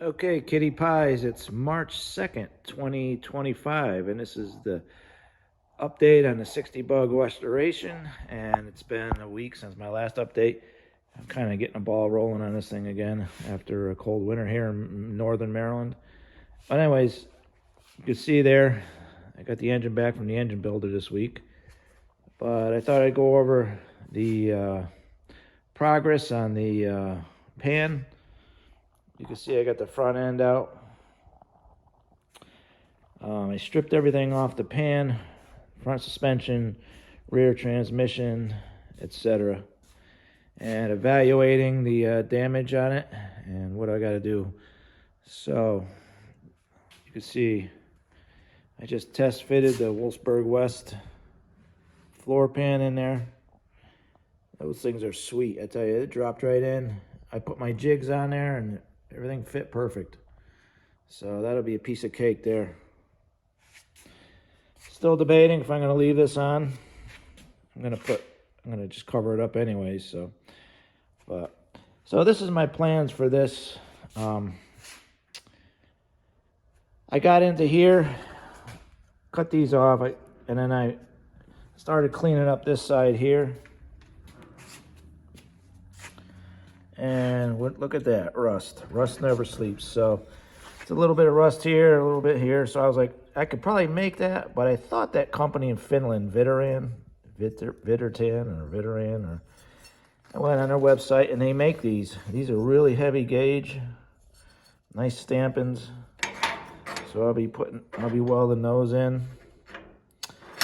Okay, Kitty Pies, it's March 2nd, 2025, and this is the update on the 60 bug restoration. And it's been a week since my last update. I'm kind of getting a ball rolling on this thing again after a cold winter here in northern Maryland. But, anyways, you can see there, I got the engine back from the engine builder this week. But I thought I'd go over the progress on the pan. You can see I got the front end out. I stripped everything off the pan, front suspension, rear transmission, etc. And evaluating the damage on it and what I got to do. So you can see I just test fitted the Wolfsburg West floor pan in there. Those things are sweet. I tell you, it dropped right in. I put my jigs on there and everything fit perfect. So that'll be a piece of cake there. Still debating if I'm going to leave this on. I'm going to just cover it up anyways. So this is my plans for this. I got into here, cut these off, and then I started cleaning up this side here. And look at that, rust. Rust never sleeps. So it's a little bit of rust here, a little bit here. So I was like, I could probably make that, but I thought that company in Finland, Viteran, I went on their website and they make these. These are really heavy gauge, nice stampings. So I'll be welding those in.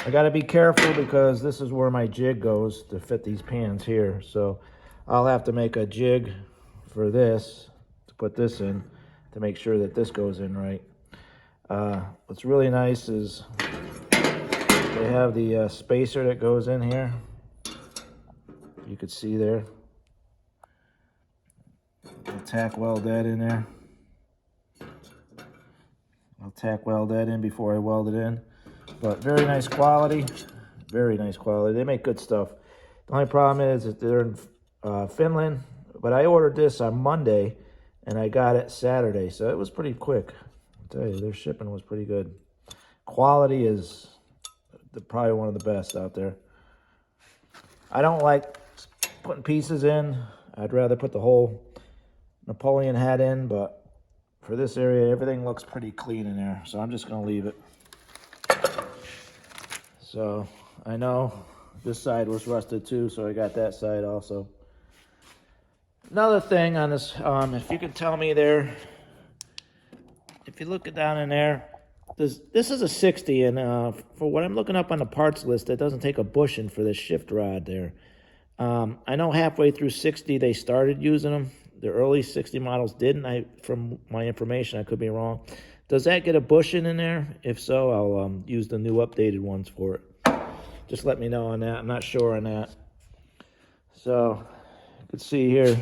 I got to be careful because this is where my jig goes to fit these pans here. So I'll have to make a jig for this to put this in to make sure that this goes in right. What's really nice is they have the spacer that goes in here. You could see there. I'll tack weld that in there. I'll tack weld that in before I weld it in. But very nice quality. Very nice quality. They make good stuff. The only problem is that they're in Finland. But I ordered this on Monday and I got it Saturday. So it was pretty quick. I'll tell you, their shipping was pretty good. Quality is probably one of the best out there. I don't like putting pieces in. I'd rather put the whole Napoleon hat in, but for this area, everything looks pretty clean in there, so I'm just going to leave it. So I know this side was rusted too, so I got that side also. Another thing on this, if you can tell me there, if you look down in there, this is a 60, and for what I'm looking up on the parts list, it doesn't take a bushing for this shift rod there. I know halfway through 60 they started using them. The early 60 models didn't. From my information, I could be wrong. Does that get a bushing in there? If so, I'll use the new updated ones for it. Just let me know on that. I'm not sure on that. So you can see here,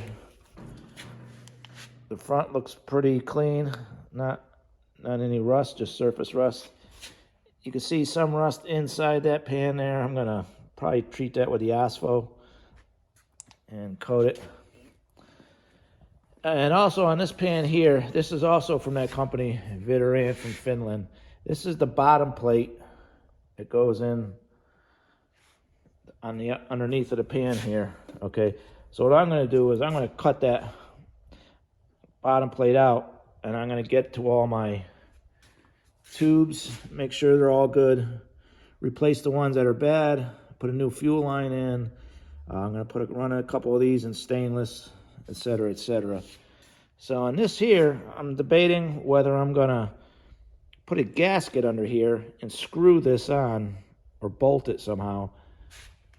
the front looks pretty clean. Not any rust, just surface rust. You can see some rust inside that pan there. I'm gonna probably treat that with the Asphalt and coat it. And also on this pan here, this is also from that company, Viteran from Finland. This is the bottom plate. It goes in on the underneath of the pan here. Okay, so what I'm going to do is I'm going to cut that bottom plate out, and I'm going to get to all my tubes, make sure they're all good, replace the ones that are bad, put a new fuel line in. I'm going to run a couple of these in stainless, etc., etc. So on this here, I'm debating whether I'm going to put a gasket under here and screw this on or bolt it somehow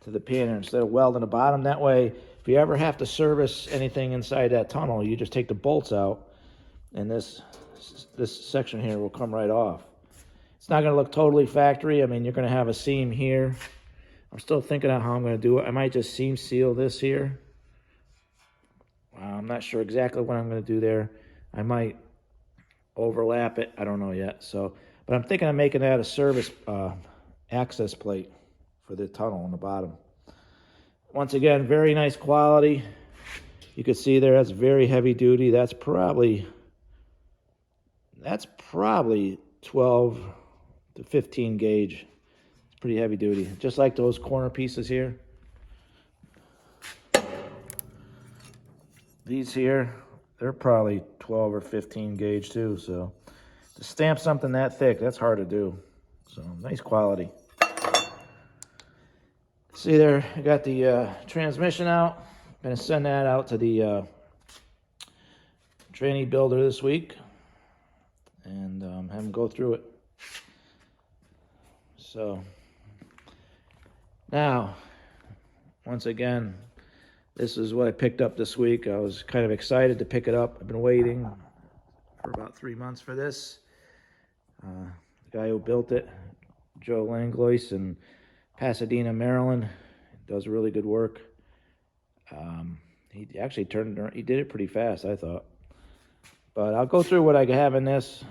to the pan instead of welding the bottom. That way, if you ever have to service anything inside that tunnel, you just take the bolts out and this section here will come right off. It's not going to look totally factory. I mean, you're going to have a seam here. I'm still thinking of how I'm going to do it. I might just seam seal this here. I'm not sure exactly what I'm going to do there. I might overlap it. I don't know yet. But I'm thinking of making that a service access plate for the tunnel on the bottom. Once again, very nice quality. You can see there, that's very heavy duty. That's probably That's probably 12 to 15 gauge. It's pretty heavy duty, just like those corner pieces here. These here, they're probably 12 or 15 gauge too, so to stamp something that thick, that's hard to do. So nice quality. See there, I got the transmission out. Gonna send that out to the trainee builder this week and have him go through it. So now, once again, this is what I picked up this week. I was kind of excited to pick it up. I've been waiting for about 3 months for this. The guy who built it, Joe Langlois in Pasadena, Maryland, does really good work. He actually he did it pretty fast, I thought. But I'll go through what I have in this.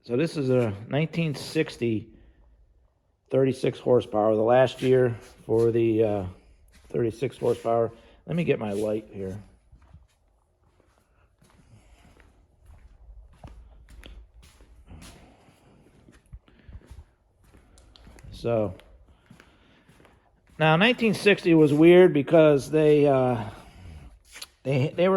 So this is a 1960 36 horsepower, the last year for the 36 horsepower. Let me get my light here. So now 1960 was weird because they were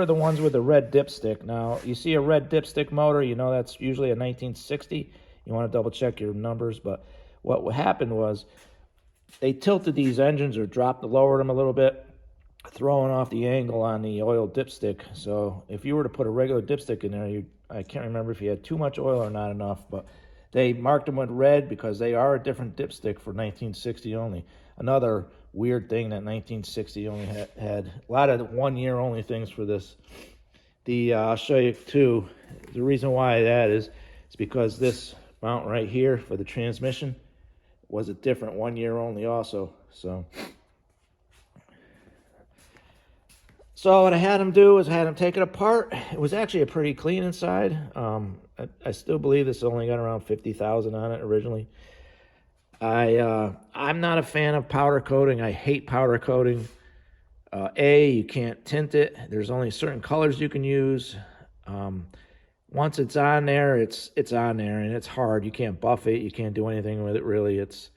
the ones with the red dipstick. Now you see a red dipstick motor, you know that's usually a 1960. You want to double check your numbers, but what happened was they tilted these engines or lowered them a little bit, throwing off the angle on the oil dipstick. So if you were to put a regular dipstick in there, I can't remember if you had too much oil or not enough, but they marked them with red because they are a different dipstick for 1960 only. Another weird thing that 1960 only had a lot of 1 year only things for this. I'll show you too. The reason why that is because this mount right here for the transmission was a different 1 year only also. So what I had him do is I had him take it apart. It was actually a pretty clean inside. I still believe this only got around 50,000 on it originally. I'm not a fan of powder coating. I hate powder coating. You can't tint it. There's only certain colors you can use. Once it's on there, it's on there, and it's hard. You can't buff it. You can't do anything with it, really. It's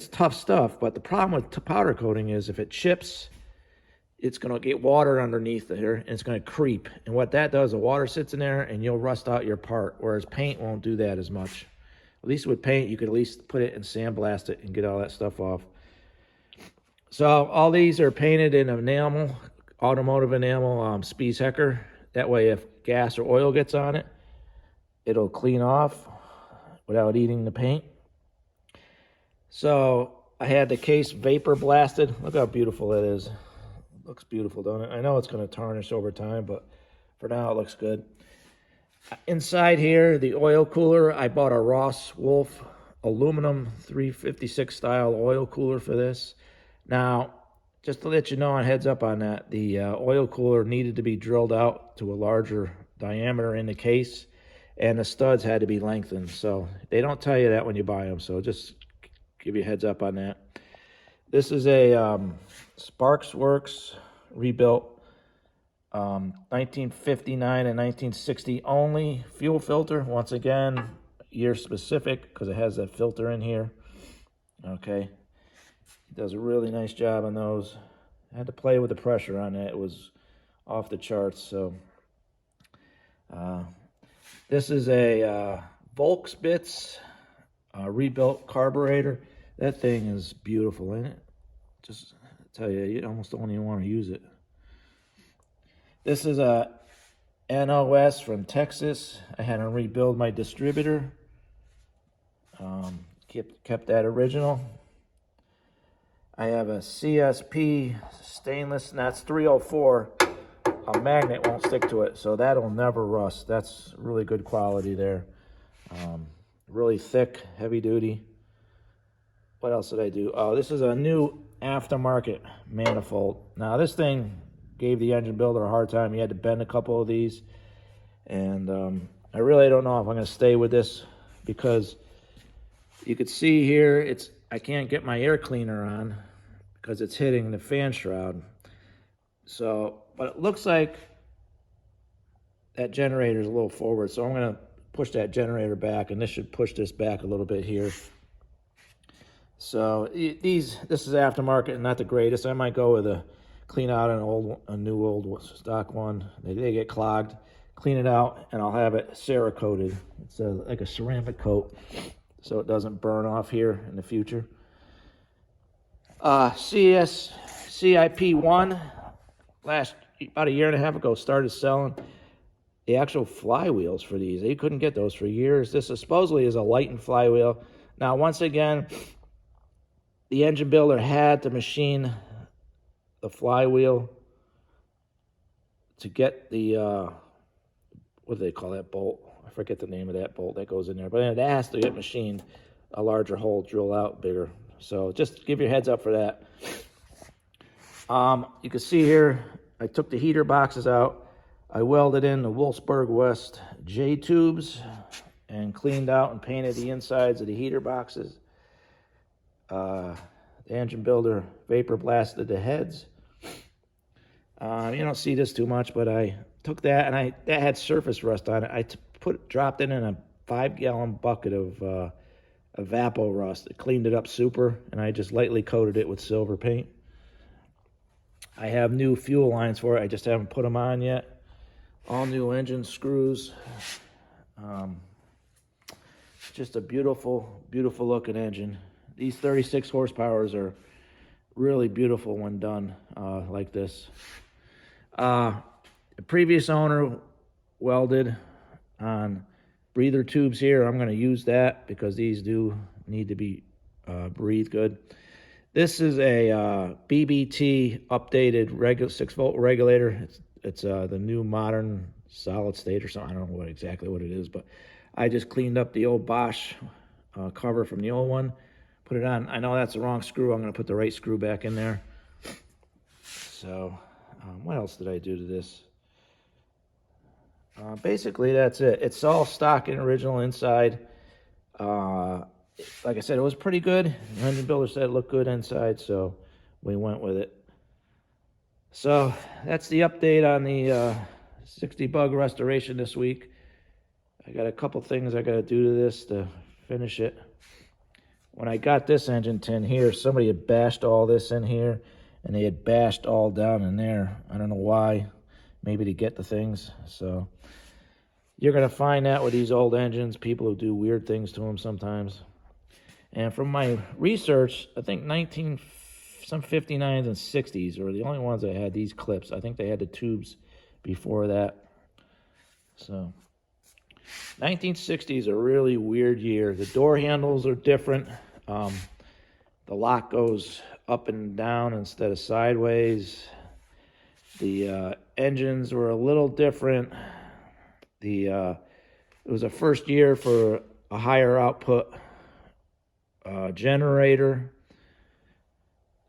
tough stuff, but the problem with powder coating is if it chips, it's going to get water underneath here, and it's going to creep. And what that does, the water sits in there, and you'll rust out your part, whereas paint won't do that as much. At least with paint, you could at least put it and sandblast it and get all that stuff off. So all these are painted in enamel, automotive enamel, Spies Hecker. That way, if gas or oil gets on it, it'll clean off without eating the paint. So I had the case vapor blasted. Look how beautiful it is. It looks beautiful, don't it? I know it's going to tarnish over time, but for now it looks good. Inside here, the oil cooler, I bought a Ross Wolf aluminum 356 style oil cooler for this. Now, just to let you know, heads up on that, the oil cooler needed to be drilled out to a larger diameter in the case, and the studs had to be lengthened. So they don't tell you that when you buy them, so just give you a heads up on that. This is a Sparks Works rebuilt 1959 and 1960 only fuel filter. Once again, year specific because it has that filter in here. Okay. It does a really nice job on those. I had to play with the pressure on that. It was off the charts. So this is a Volksbits rebuilt carburetor. That thing is beautiful, ain't it? Just tell you, you almost don't even want to use it. This is a NOS from Texas. I had to rebuild my distributor. Kept that original. I have a CSP stainless, and that's 304. A magnet won't stick to it, so that'll never rust. That's really good quality there. Really thick, heavy duty. What else did I do? Oh, this is a new aftermarket manifold. Now, this thing gave the engine builder a hard time. He had to bend a couple of these. And I really don't know if I'm going to stay with this because you could see here, I can't get my air cleaner on because it's hitting the fan shroud. So, but it looks like that generator is a little forward. So I'm going to push that generator back, and this should push this back a little bit here. So this is aftermarket and not the greatest. I might go with a clean out a new old stock one. They get clogged. Clean it out, and I'll have it Cerakoted. It's like a ceramic coat, so it doesn't burn off here in the future. CIP1, about a year and a half ago, started selling the actual flywheels for these. They couldn't get those for years. This supposedly is a Lighten flywheel. Now, once again, the engine builder had to machine the flywheel to get the what do they call that bolt? I forget the name of that bolt that goes in there. But anyway, that has to get machined, a larger hole, drill out bigger. So just give your heads up for that. You can see here, I took the heater boxes out. I welded in the Wolfsburg West J tubes and cleaned out and painted the insides of the heater boxes. The engine builder vapor blasted the heads. You don't see this too much, but I took that, and that had surface rust on it. I dropped it in a 5-gallon bucket of Vapo Rust. It cleaned it up super, and I just lightly coated it with silver paint. I have new fuel lines for it. I just haven't put them on yet. All new engine screws. Just a beautiful, beautiful looking engine. These 36 horsepowers are really beautiful when done like this. The previous owner welded on breather tubes here. I'm going to use that because these do need to be breathed good. This is a BBT updated 6-volt regulator. It's the new modern solid state or something. I don't know exactly what it is, but I just cleaned up the old Bosch cover from the old one, put it on. I know that's the wrong screw. I'm going to put the right screw back in there. So what else did I do to this? Basically, that's it. It's all stock and original inside. Like I said, it was pretty good. The engine builder said it looked good inside, so we went with it. So that's the update on the 60 bug restoration this week. I got a couple things I got to do to this to finish it. When I got this engine tin here, somebody had bashed all this in here, and they had bashed all down in there. I don't know why. Maybe to get the things. So you're going to find that with these old engines, people who do weird things to them sometimes. And from my research, I think some 59s and 60s were the only ones that had these clips. I think they had the tubes before that. So 1960 is a really weird year. The door handles are different. The lock goes up and down instead of sideways. The engines were a little different. It was a first year for a higher output generator.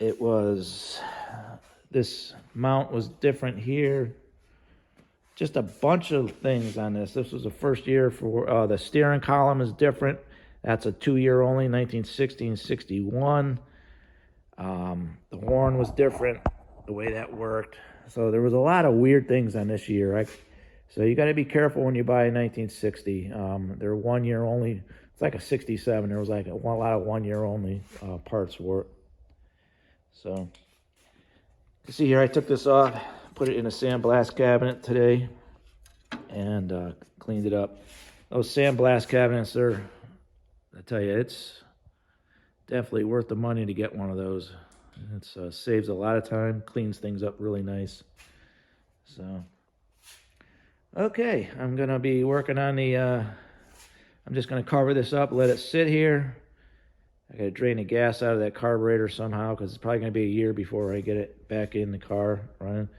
This mount was different here. Just a bunch of things on this. This was the first year for the steering column is different. That's a 2-year only, 1960 and 61. The horn was different, the way that worked. So there was a lot of weird things on this year, right? So you got to be careful when you buy a 1960. They're 1 year only. It's like a 67. There was like a lot of 1 year only parts for it. So you see here, I took this off, put it in a sandblast cabinet today, and cleaned it up. Those sandblast cabinets, I tell you, it's definitely worth the money to get one of those. It saves a lot of time, cleans things up really nice. So, okay, I'm going to be working on I'm just going to cover this up, let it sit here. I got to drain the gas out of that carburetor somehow because it's probably going to be a year before I get it back in the car running.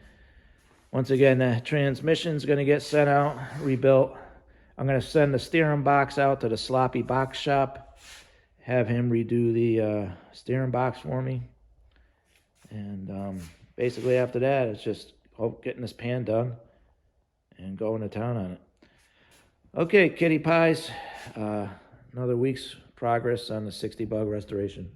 Once again, the transmission's going to get sent out, rebuilt. I'm going to send the steering box out to the Sloppy Box Shop, have him redo the steering box for me. And basically after that, it's just getting this pan done and going to town on it. Okay, kitty pies, another week's progress on the 60 bug restoration.